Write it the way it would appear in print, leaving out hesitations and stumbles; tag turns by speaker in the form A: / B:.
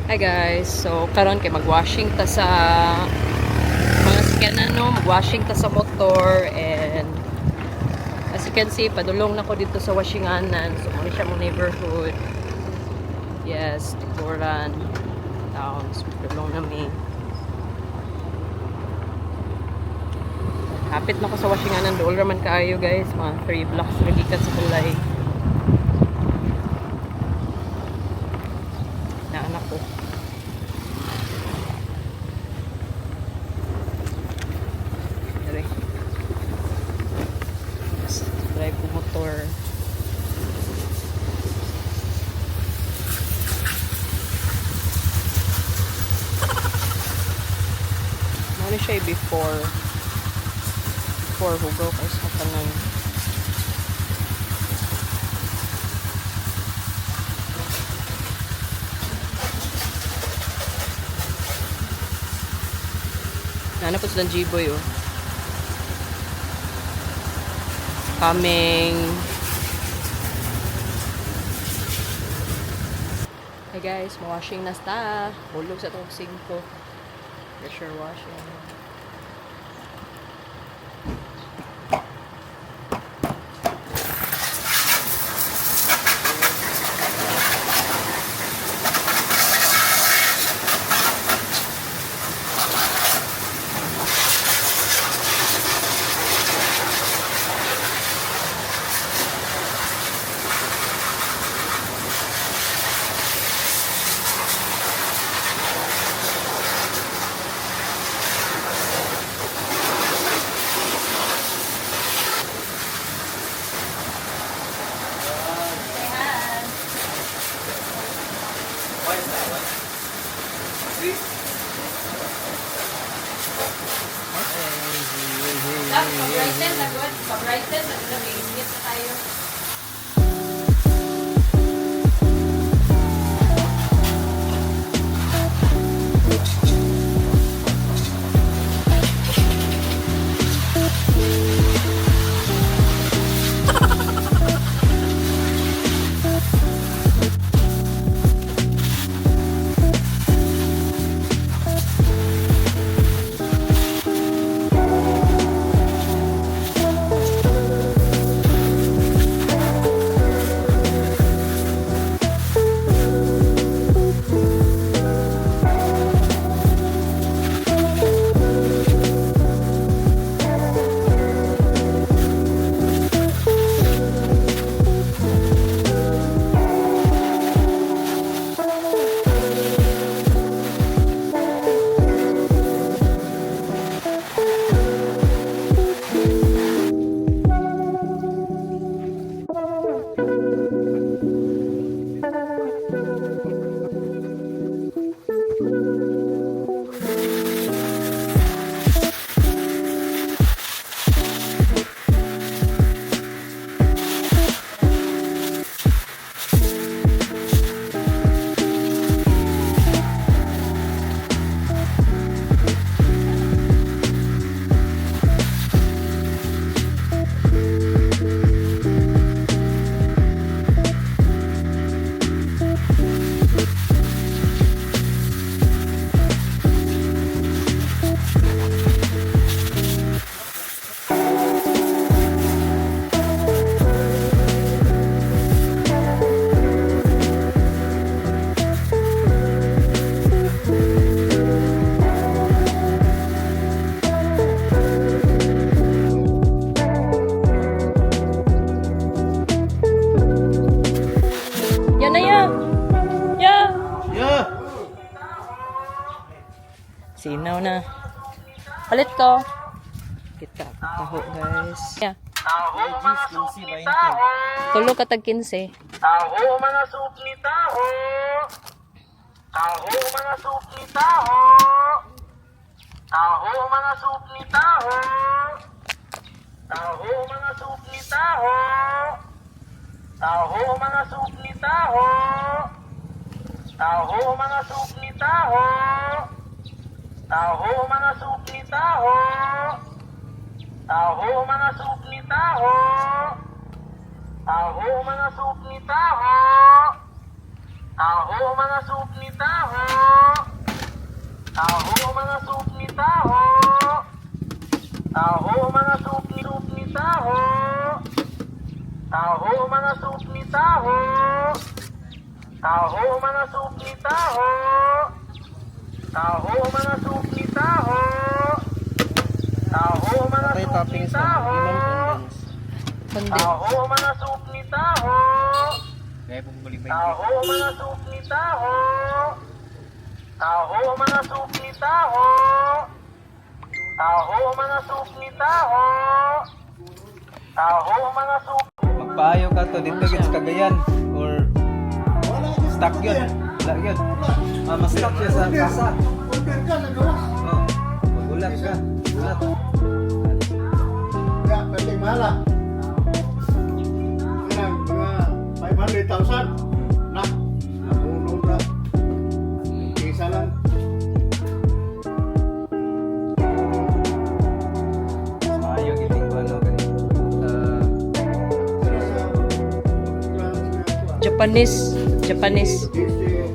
A: Hi guys, so karon kay magwashing ta sa mga sakyanan no, magwashing ta sa motor and as you can see, padulong na ko dito sa washinganan. So muna siya mong neighborhood. Yes, Tikuran town. So padulong namin. Hapit na ko sa washinganan, dool raman kaayo guys, mga 3 blocks lagi ka sa balay. Na anak ko. Drive ko motor. Ano siya before hugaw kay sa kanan. Nana po silang G-boy oh. Coming. Hey guys, washing na sta. Hulog sa itong singko. Pressure washing. Pag-brighten, nag-init na tayo. Sinaw na. Palit ko. Kita taho guys. Yeah.
B: Taho mga supli taho.
A: Tulo katag 15.
B: Taho mga supli taho. Taho mga supli taho. Taho mga supli taho. Taho mga supli taho. Taho mga supli taho. Taho mga supli taho. Taho mga supli taho. Taho mga supli taho. Taho mga supli taho. Taho mga supli taho. Taho, mga soup ni taho. Taho, mga soup ni taho. Taho, mga soup ni taho. Taho, mga soup ni taho. Taho, mga soup ni taho. Taho, mga
C: Patay
B: soup ni
C: toppings na.
B: taho.
C: Limang condensed.
A: Kundi.
B: Taho, mga soup ni taho.
C: Kaya pong buli ba
B: Taho, mga soup ni taho. Taho, mga soup ni taho. Taho, mga soup ni taho. Taho, mga soup.
C: Magpaayo ka to dito gid sa Cagayan or stock yun. Wala yun. Mas stock siya sa kasa.
D: Order ka, nagawas.
C: Oh. Magulat ka. Gulat.
D: Kaya, pwede mahala. Kaya, mga 500,000. Na, napunod na. Kisa lang.
C: Maayo giting ko ano ganito.
D: Pero sa,
A: Japanese. Japanese.
D: Este,